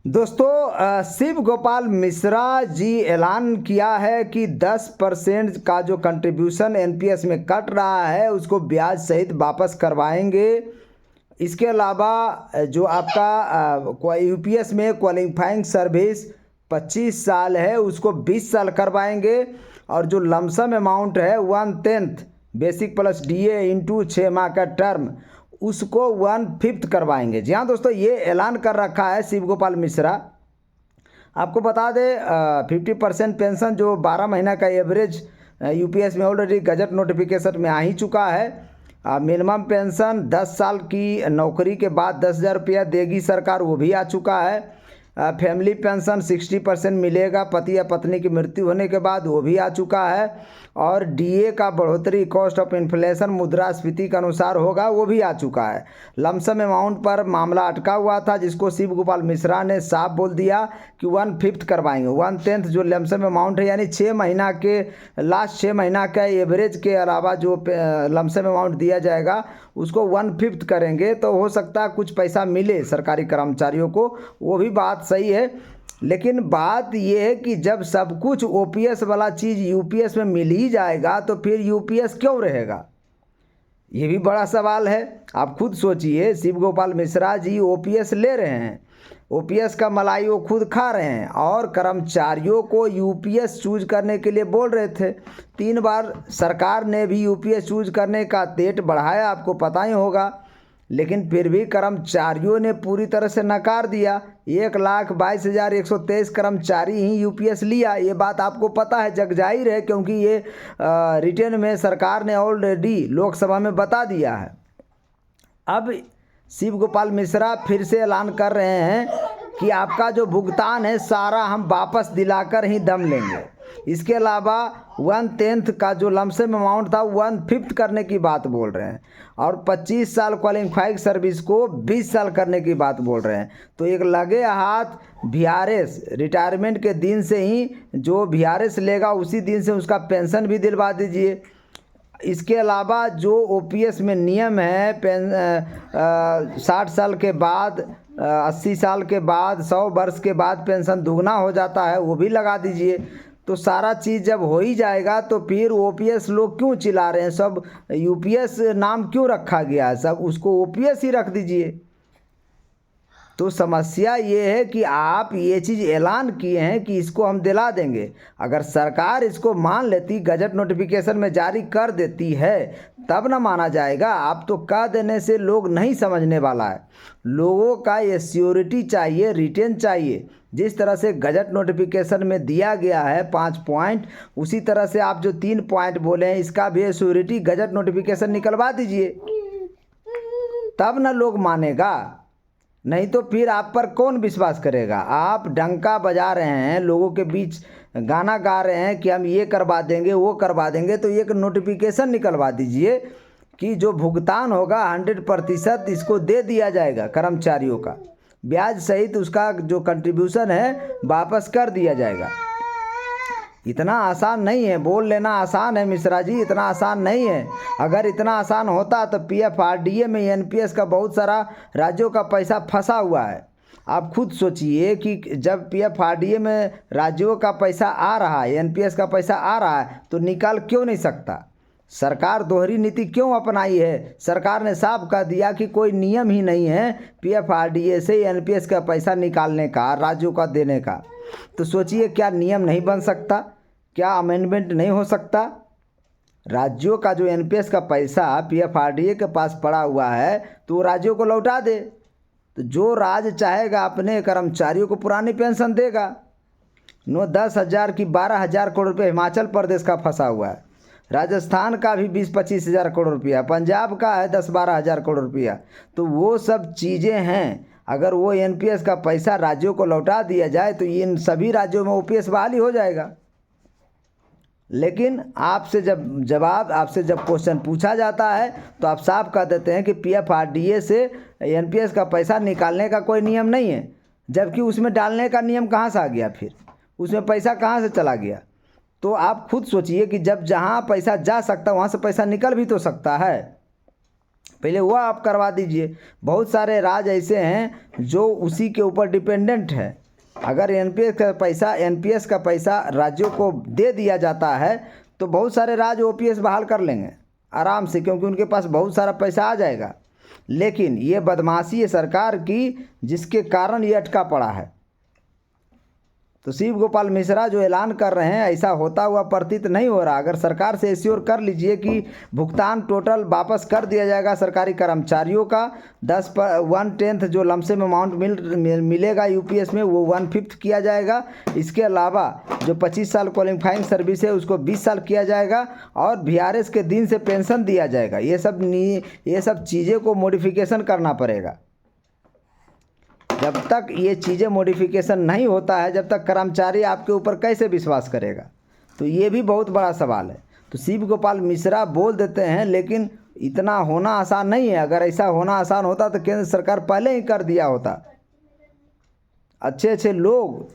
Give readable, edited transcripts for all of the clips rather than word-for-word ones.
दोस्तों शिव गोपाल मिश्रा जी ऐलान किया है कि 10% का जो कंट्रीब्यूशन एनपीएस में कट रहा है उसको ब्याज सहित वापस करवाएंगे। इसके अलावा जो आपका यूपीएस में क्वालिफाइंग सर्विस 25 साल है उसको 20 साल करवाएंगे। और जो लमसम अमाउंट है 1/10 बेसिक प्लस डीए इंटू 6 माह का टर्म उसको 1/5 करवाएंगे। जी हाँ दोस्तों, ये ऐलान कर रखा है शिव गोपाल मिश्रा। आपको बता दें 50% पेंशन जो 12 महीना का एवरेज यूपीएस में ऑलरेडी गजट नोटिफिकेशन में आ ही चुका है। मिनिमम पेंशन 10 साल की नौकरी के बाद 10,000 रुपया देगी सरकार, वो भी आ चुका है। फैमिली पेंशन 60% मिलेगा पति या पत्नी की मृत्यु होने के बाद, वो भी आ चुका है। और डीए का बढ़ोतरी कॉस्ट ऑफ इन्फ्लेशन मुद्रास्फीति के अनुसार होगा, वो भी आ चुका है। लमसम अमाउंट पर मामला अटका हुआ था जिसको शिव गोपाल मिश्रा ने साफ बोल दिया कि 1/5 करवाएंगे। 1/10 जो लमसम अमाउंट है यानी 6 महीना के लास्ट 6 महीना का एवरेज के अलावा जो लमसम अमाउंट दिया जाएगा उसको 1/5 करेंगे, तो हो सकता है कुछ पैसा मिले सरकारी कर्मचारियों को, वो भी बात सही है। लेकिन बात यह है कि जब सब कुछ ओपीएस वाला चीज़ यूपीएस में मिल ही जाएगा तो फिर यूपीएस क्यों रहेगा, ये भी बड़ा सवाल है। आप खुद सोचिए, शिव गोपाल मिश्रा जी ओपीएस ले रहे हैं, ओपीएस का मलाई वो खुद खा रहे हैं और कर्मचारियों को यूपीएस चूज करने के लिए बोल रहे थे। 3 बार सरकार ने भी यूपीएस चूज करने का डेट बढ़ाया, आपको पता ही होगा, लेकिन फिर भी कर्मचारियों ने पूरी तरह से नकार दिया। 1,22,123 कर्मचारी ही यूपीएस लिया, ये बात आपको पता है, जग जाहिर है, क्योंकि ये रिटर्न में सरकार ने ऑलरेडी लोकसभा में बता दिया है। अब शिव गोपाल मिश्रा फिर से ऐलान कर रहे हैं कि आपका जो भुगतान है सारा हम वापस दिलाकर ही दम लेंगे। इसके अलावा 1/10 का जो लमसम अमाउंट था 1/5 करने की बात बोल रहे हैं और 25 साल क्वालिफाइड सर्विस को 20 साल करने की बात बोल रहे हैं। तो एक लगे हाथ वीआरएस रिटायरमेंट के दिन से ही जो वीआरएस लेगा उसी दिन से उसका पेंशन भी दिलवा दीजिए। इसके अलावा जो ओपीएस में नियम है 60 साल के बाद 80 साल के बाद 100 वर्ष के बाद पेंशन दुगना हो जाता है, वो भी लगा दीजिए। तो सारा चीज़ जब हो ही जाएगा तो फिर ओपीएस लोग क्यों चिल्ला रहे हैं, सब यूपीएस नाम क्यों रखा गया है, सब उसको ओपीएस ही रख दीजिए। तो समस्या ये है कि आप ये चीज़ ऐलान किए हैं कि इसको हम दिला देंगे, अगर सरकार इसको मान लेती, गजट नोटिफिकेशन में जारी कर देती है तब ना माना जाएगा। आप तो कह देने से लोग नहीं समझने वाला है, लोगों का ये श्योरिटी चाहिए, रिटेन चाहिए। जिस तरह से गजट नोटिफिकेशन में दिया गया है 5 पॉइंट, उसी तरह से आप जो 3 पॉइंट बोले हैं इसका भी श्योरिटी गजट नोटिफिकेशन निकलवा दीजिए, तब ना लोग मानेगा, नहीं तो फिर आप पर कौन विश्वास करेगा। आप डंका बजा रहे हैं, लोगों के बीच गाना गा रहे हैं कि हम ये करवा देंगे वो करवा देंगे, तो एक नोटिफिकेशन निकलवा दीजिए कि जो भुगतान होगा 100% इसको दे दिया जाएगा कर्मचारियों का, ब्याज सहित उसका जो कंट्रीब्यूशन है वापस कर दिया जाएगा। इतना आसान नहीं है, बोल लेना आसान है मिश्रा जी, इतना आसान नहीं है। अगर इतना आसान होता तो पीएफआरडीए में एनपीएस का बहुत सारा राज्यों का पैसा फंसा हुआ है। आप खुद सोचिए कि जब पीएफआरडीए में राज्यों का पैसा आ रहा है, एनपीएस का पैसा आ रहा है, तो निकाल क्यों नहीं सकता। सरकार दोहरी नीति क्यों अपनाई है। सरकार ने साफ कह दिया कि कोई नियम ही नहीं है पीएफआरडीए से एनपीएस का पैसा निकालने का, राज्यों का देने का। तो सोचिए क्या नियम नहीं बन सकता, क्या अमेंडमेंट नहीं हो सकता। राज्यों का जो एनपीएस का पैसा पीएफआरडीए के पास पड़ा हुआ है तो राज्यों को लौटा दे, तो जो राज्य चाहेगा अपने कर्मचारियों को पुरानी पेंशन देगा। 10,000 की 12,000 करोड़ रुपये हिमाचल प्रदेश का फंसा हुआ है, राजस्थान का भी 20-25 हज़ार करोड़ रुपया, पंजाब का है 10-12 हज़ार करोड़ रुपया। तो वो सब चीज़ें हैं, अगर वो एनपीएस का पैसा राज्यों को लौटा दिया जाए तो इन सभी राज्यों में ओपीएस बहाली हो जाएगा। लेकिन आपसे जब क्वेश्चन पूछा जाता है तो आप साफ कह देते हैं कि पीएफआरडीए से एनपीएस का पैसा निकालने का कोई नियम नहीं है, जबकि उसमें डालने का नियम कहाँ से आ गया, फिर उसमें पैसा कहाँ से चला गया। तो आप खुद सोचिए कि जब जहाँ पैसा जा सकता वहाँ से पैसा निकल भी तो सकता है। पहले वो आप करवा दीजिए। बहुत सारे राज्य ऐसे हैं जो उसी के ऊपर डिपेंडेंट है। अगर एनपीएस का पैसा राज्यों को दे दिया जाता है तो बहुत सारे राज्य ओपीएस बहाल कर लेंगे आराम से, क्योंकि उनके पास बहुत सारा पैसा आ जाएगा। लेकिन ये बदमाशी है सरकार की, जिसके कारण ये अटका पड़ा है। तो शिव गोपाल मिश्रा जो ऐलान कर रहे हैं, ऐसा होता हुआ प्रतीत नहीं हो रहा। अगर सरकार से एश्योर कर लीजिए कि भुगतान टोटल वापस कर दिया जाएगा सरकारी कर्मचारियों का, 1/10 जो लमसम अमाउंट मिलेगा यूपीएस में वो 1/5 किया जाएगा। इसके अलावा जो 25 साल क्वालिफाइंग सर्विस है उसको 20 साल किया जाएगा और वीआरएस के दिन से पेंशन दिया जाएगा। ये सब चीज़ें को मॉडिफिकेशन करना पड़ेगा। जब तक ये चीज़ें मॉडिफिकेशन नहीं होता है, जब तक कर्मचारी आपके ऊपर कैसे विश्वास करेगा? तो ये भी बहुत बड़ा सवाल है। तो शिव गोपाल मिश्रा बोल देते हैं, लेकिन इतना होना आसान नहीं है। अगर ऐसा होना आसान होता तो केंद्र सरकार पहले ही कर दिया होता। अच्छे अच्छे लोग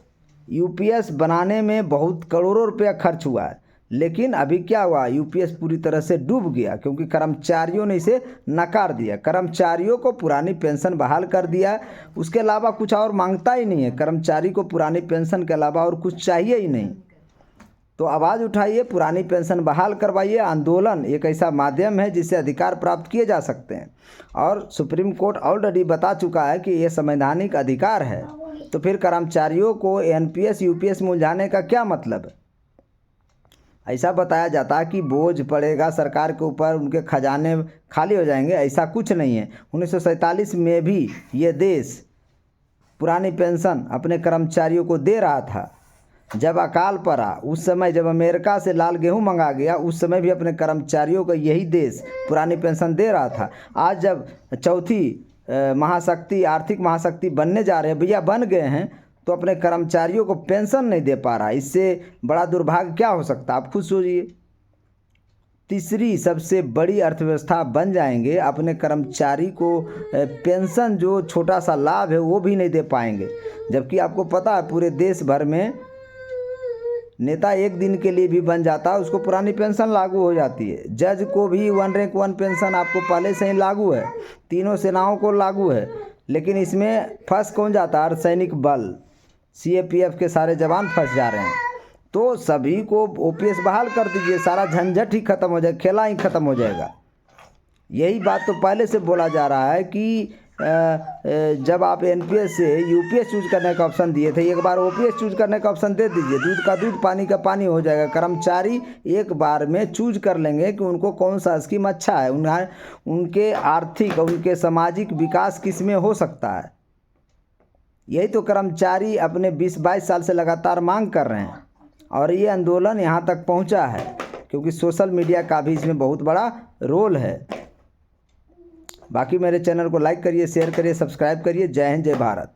यूपीएस बनाने में बहुत करोड़ों रुपया खर्च हुआ है, लेकिन अभी क्या हुआ, यूपीएस पूरी तरह से डूब गया क्योंकि कर्मचारियों ने इसे नकार दिया। कर्मचारियों को पुरानी पेंशन बहाल कर दिया, उसके अलावा कुछ और मांगता ही नहीं है। कर्मचारी को पुरानी पेंशन के अलावा और कुछ चाहिए ही नहीं। तो आवाज़ उठाइए, पुरानी पेंशन बहाल करवाइए। आंदोलन एक ऐसा माध्यम है जिससे अधिकार प्राप्त किए जा सकते हैं, और सुप्रीम कोर्ट ऑलरेडी बता चुका है कि ये संवैधानिक अधिकार है। तो फिर कर्मचारियों को एनपीएस यूपीएस में उलझाने का क्या मतलब है? ऐसा बताया जाता है कि बोझ पड़ेगा सरकार के ऊपर, उनके खजाने खाली हो जाएंगे। ऐसा कुछ नहीं है। 1947 में भी ये देश पुरानी पेंशन अपने कर्मचारियों को दे रहा था। जब अकाल पड़ा उस समय, जब अमेरिका से लाल गेहूं मंगा गया, उस समय भी अपने कर्मचारियों को यही देश पुरानी पेंशन दे रहा था। आज जब चौथी महाशक्ति, आर्थिक महाशक्ति बनने जा रहे हैं, भैया बन गए हैं, तो अपने कर्मचारियों को पेंशन नहीं दे पा रहा। इससे बड़ा दुर्भाग्य क्या हो सकता है? आप खुद सोचिए। तीसरी सबसे बड़ी अर्थव्यवस्था बन जाएंगे, अपने कर्मचारी को पेंशन जो छोटा सा लाभ है वो भी नहीं दे पाएंगे। जबकि आपको पता है पूरे देश भर में नेता एक दिन के लिए भी बन जाता है, उसको पुरानी पेंशन लागू हो जाती है। जज को भी 1 रैंक 1 पेंशन आपको पहले से ही लागू है, तीनों सेनाओं को लागू है। लेकिन इसमें फंस कौन जाता है? अर्धसैनिक बल, सीएपीएफ के सारे जवान फंस जा रहे हैं। तो सभी को ओपीएस बहाल कर दीजिए, सारा झंझट ही खत्म हो जाए, खेला ही खत्म हो जाएगा। यही बात तो पहले से बोला जा रहा है कि जब आप एनपीएस से यूपीएस चूज करने का ऑप्शन दिए थे, एक बार ओपीएस चूज करने का ऑप्शन दे दीजिए, दूध का दूध पानी का पानी हो जाएगा। कर्मचारी एक बार में चूज कर लेंगे कि उनको कौन सा स्कीम अच्छा है, उनके आर्थिक, उनके सामाजिक विकास किस में हो सकता है। यही तो कर्मचारी अपने 20-22 साल से लगातार मांग कर रहे हैं, और ये आंदोलन यहाँ तक पहुँचा है क्योंकि सोशल मीडिया का भी इसमें बहुत बड़ा रोल है। बाकी मेरे चैनल को लाइक करिए, शेयर करिए, सब्सक्राइब करिए। जय हिंद, जय भारत।